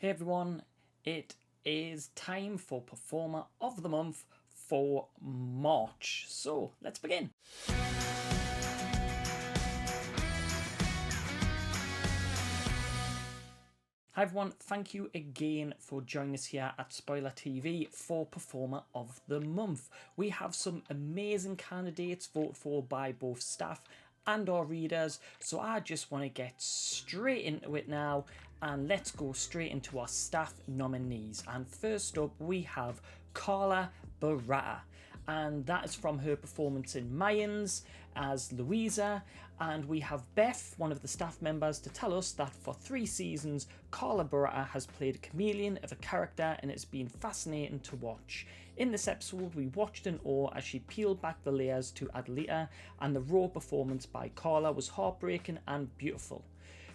Hey everyone, it is time for Performer of the Month for March. So let's begin. Hi everyone, thank you again for joining us here at Spoiler TV for Performer of the Month. We have some amazing candidates voted for by both staff and our readers, so I just want to get straight into it now and let's go straight into our staff nominees. And first up we have Carla Baratta, and that is from her performance in Mayans as Louisa. And we have Beth, one of the staff members, to tell us that for 3 seasons Carla Baratta has played a chameleon of a character and it's been fascinating to watch. In this episode we watched in awe as she peeled back the layers to Adelita, and the raw performance by Carla was heartbreaking and beautiful.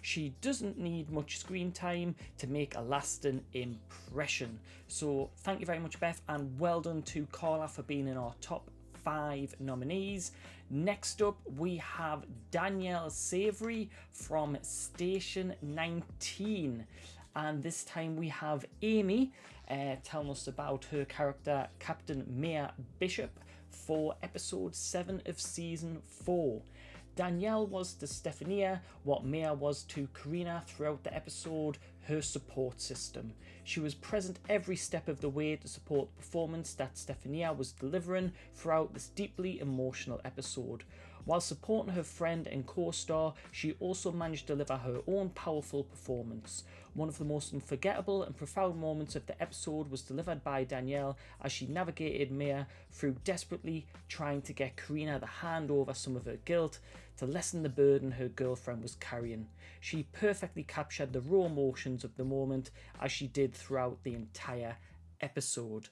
She doesn't need much screen time to make a lasting impression. So thank you very much, Beth, and well done to Carla for being in our top 5 nominees. Next up we have Danielle Savre from Station 19, and this time we have Amy telling us about her character Captain Maya Bishop for episode 7 of season 4. Danielle was to Stefania what Maya was to Carina throughout the episode, her support system. She was present every step of the way to support the performance that Stefania was delivering throughout this deeply emotional episode. While supporting her friend and co-star, she also managed to deliver her own powerful performance. One of the most unforgettable and profound moments of the episode was delivered by Danielle as she navigated Maya through desperately trying to get Carina to hand over some of her guilt to lessen the burden her girlfriend was carrying. She perfectly captured the raw emotions of the moment as she did throughout the entire episode.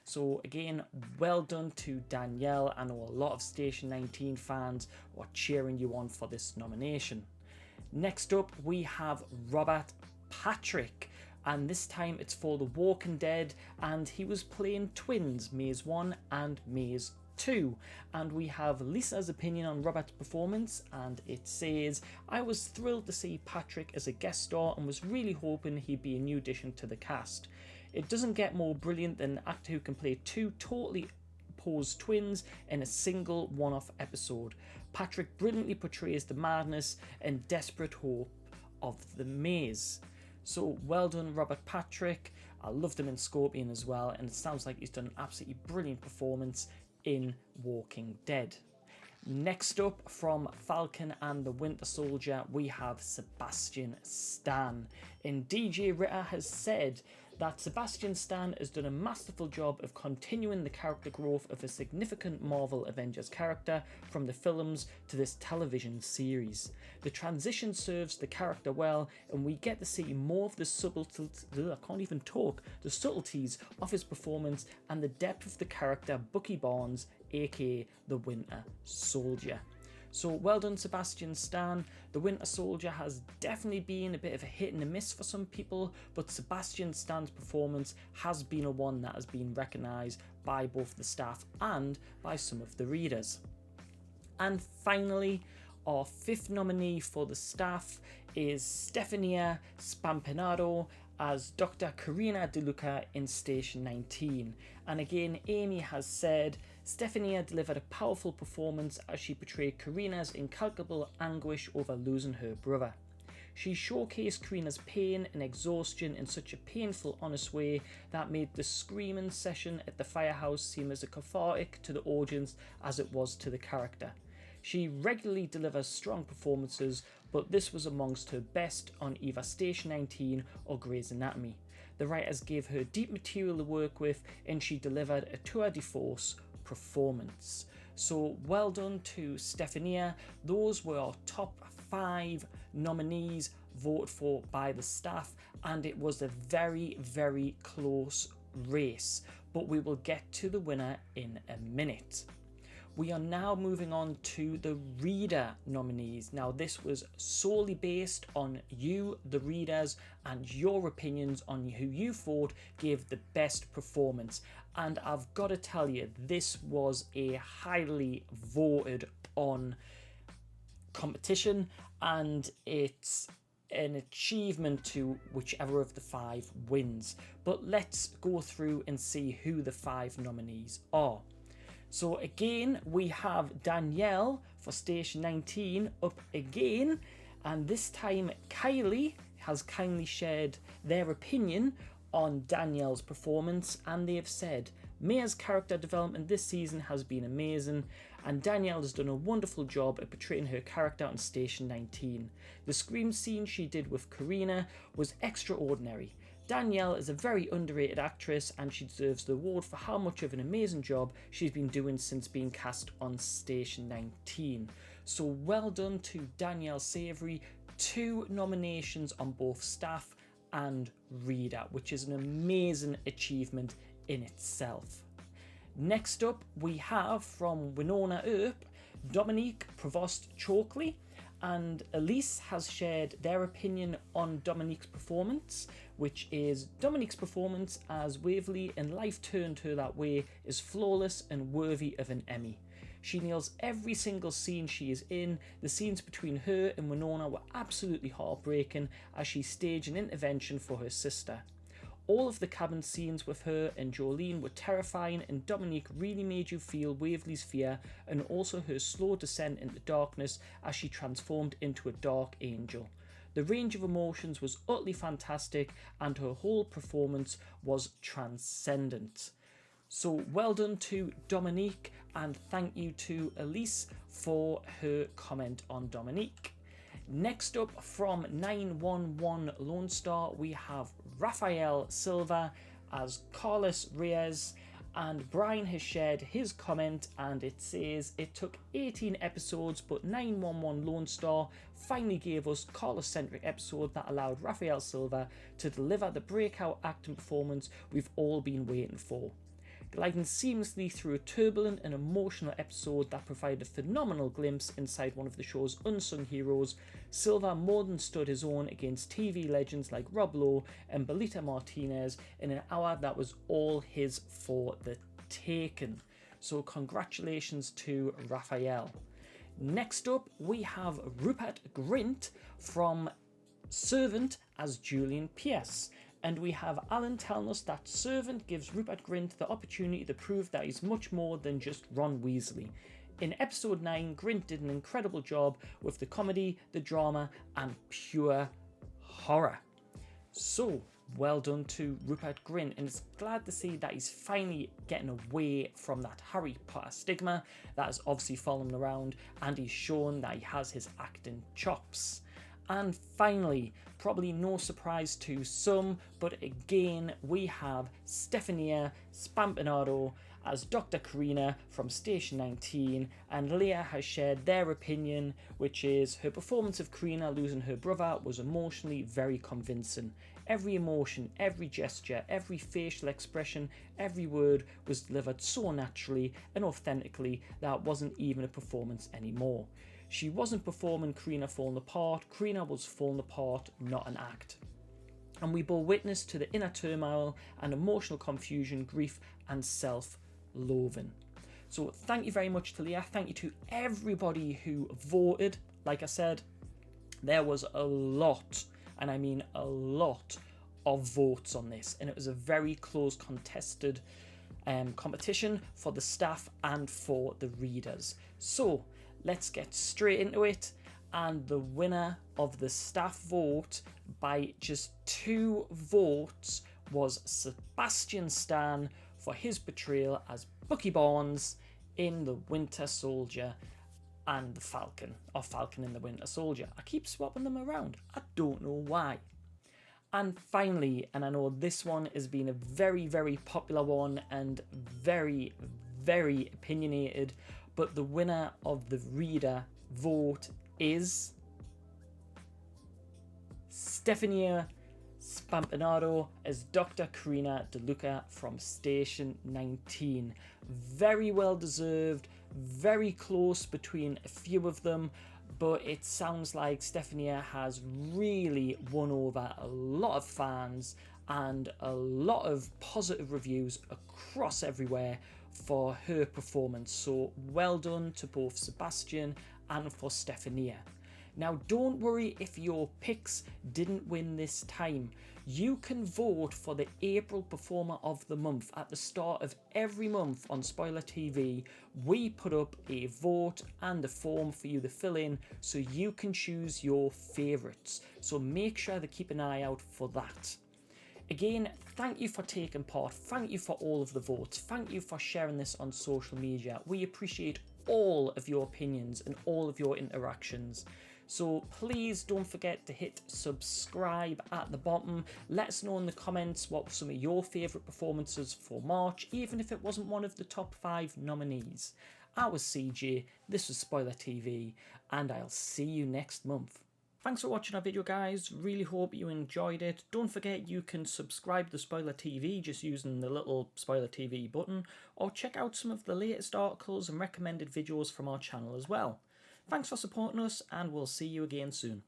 So again, well done to Danielle. I know a lot of Station 19 fans are cheering you on for this nomination. Next up we have Robert Patrick, and this time it's for The Walking Dead, and he was playing twins, Maze 1 and Maze 2. And we have Lisa's opinion on Robert's performance, and it says, I was thrilled to see Patrick as a guest star and was really hoping he'd be a new addition to the cast. It doesn't get more brilliant than an actor who can play 2 totally opposed twins in a single one-off episode. Patrick brilliantly portrays the madness and desperate hope of the maze. So well done, Robert Patrick. I loved him in Scorpion as well, and it sounds like he's done an absolutely brilliant performance in Walking Dead. Next up from Falcon and the Winter Soldier we have Sebastian Stan. And DJ Ritter has said that Sebastian Stan has done a masterful job of continuing the character growth of a significant Marvel Avengers character from the films to this television series. The transition serves the character well, and we get to see more of the subtleties of his performance and the depth of the character Bucky Barnes, aka the Winter Soldier. So well done, Sebastian Stan. The Winter Soldier has definitely been a bit of a hit and a miss for some people, but Sebastian Stan's performance has been a one that has been recognised by both the staff and by some of the readers. And finally, our 5th nominee for the staff is Stefania Spampinato as Dr. Carina DeLuca in Station 19. And again, Amy has said, Stefania delivered a powerful performance as she portrayed Carina's incalculable anguish over losing her brother. She showcased Carina's pain and exhaustion in such a painful, honest way that made the screaming session at the firehouse seem as cathartic to the audience as it was to the character. She regularly delivers strong performances, but this was amongst her best on either Station 19 or Grey's Anatomy. The writers gave her deep material to work with, and she delivered a tour de force performance. So well done to Stefania. Those were our top 5 nominees voted for by the staff, and it was a very, very close race, but we will get to the winner in a minute. We are now moving on to the reader nominees. Now this was solely based on you, the readers, and your opinions on who you thought gave the best performance. And I've got to tell you, this was a highly voted on competition, and it's an achievement to whichever of the 5 wins. But let's go through and see who the 5 nominees are. So again, we have Danielle for Station 19 up again, and this time Kylie has kindly shared their opinion on Danielle's performance, and they have said Maya's character development this season has been amazing, and Danielle has done a wonderful job at portraying her character on Station 19. The scream scene she did with Carina was extraordinary. Danielle is a very underrated actress, and she deserves the award for how much of an amazing job she's been doing since being cast on Station 19. So well done to Danielle Savre. 2 nominations on both staff and reader, which is an amazing achievement in itself. Next up, we have from Wynonna Earp, Dominique Provost-Chalkley, and Elise has shared their opinion on Dominique's performance, which is Dominique's performance as Waverly in Life Turned Her That Way is flawless and worthy of an Emmy. She nails every single scene she is in. The scenes between her and Wynonna were absolutely heartbreaking as she staged an intervention for her sister. All of the cabin scenes with her and Julian were terrifying, and Dominique really made you feel Waverly's fear and also her slow descent into darkness as she transformed into a dark angel. The range of emotions was utterly fantastic, and her whole performance was transcendent. So well done to Dominique, and thank you to Elise for her comment on Dominique. Next up from 911 Lonestar, we have Rafael Silva as Carlos Reyes, and Brian has shared his comment, and it says it took 18 episodes, but 911 Lonestar finally gave us Carlos-centric episode that allowed Rafael Silva to deliver the breakout acting performance we've all been waiting for. Gliding seamlessly through a turbulent and emotional episode that provided a phenomenal glimpse inside one of the show's unsung heroes, Silva more than stood his own against TV legends like Rob Lowe and Belita Martinez in an hour that was all his for the taking. So congratulations to Rafael. Next up, we have Rupert Grint from Servant as Julian Pearce. And we have Alan telling us that Servant gives Rupert Grint the opportunity to prove that he's much more than just Ron Weasley. In episode 9, Grint did an incredible job with the comedy, the drama, and pure horror. So, well done to Rupert Grint, and it's glad to see that he's finally getting away from that Harry Potter stigma that has obviously followed him around, and he's shown that he has his acting chops. And finally, probably no surprise to some, but again, we have Stefania Spampinato as Dr. Carina from Station 19, and Leah has shared their opinion, which is her performance of Carina losing her brother was emotionally very convincing. Every emotion, every gesture, every facial expression, every word was delivered so naturally and authentically that it wasn't even a performance anymore. She wasn't performing Carina falling apart, Carina was falling apart, not an act. And we bore witness to the inner turmoil and emotional confusion, grief and self-loathing. So thank you very much to Leah, thank you to everybody who voted. Like I said, there was a lot, and I mean a lot, of votes on this, and it was a very close contested competition for the staff and for the readers. So let's get straight into it, and the winner of the staff vote by just 2 votes was Sebastian Stan for his portrayal as Bucky Barnes in The Winter Soldier and the Falcon, or Falcon and the Winter Soldier. I keep swapping them around, I don't know why. And finally, and I know this one has been a very, very popular one and very, very opinionated, but the winner of the reader vote is Stefania Spampinato as Dr. Carina DeLuca from Station 19. Very well deserved, very close between a few of them, but it sounds like Stefania has really won over a lot of fans and a lot of positive reviews across everywhere for her performance. So well done to both Sebastian and for Stefania. Now, don't worry if your picks didn't win this time. You can vote for the April Performer of the Month at the start of every month on Spoiler TV. We put up a vote and a form for you to fill in so you can choose your favourites. So make sure to keep an eye out for that. Again, thank you for taking part. Thank you for all of the votes. Thank you for sharing this on social media. We appreciate all of your opinions and all of your interactions. So please don't forget to hit subscribe at the bottom. Let us know in the comments what were some of your favourite performances for March, even if it wasn't one of the top 5 nominees. I was CJ, this was Spoiler TV, and I'll see you next month. Thanks for watching our video, guys. Really hope you enjoyed it. Don't forget you can subscribe to Spoiler TV just using the little Spoiler TV button, or check out some of the latest articles and recommended videos from our channel as well. Thanks for supporting us, and we'll see you again soon.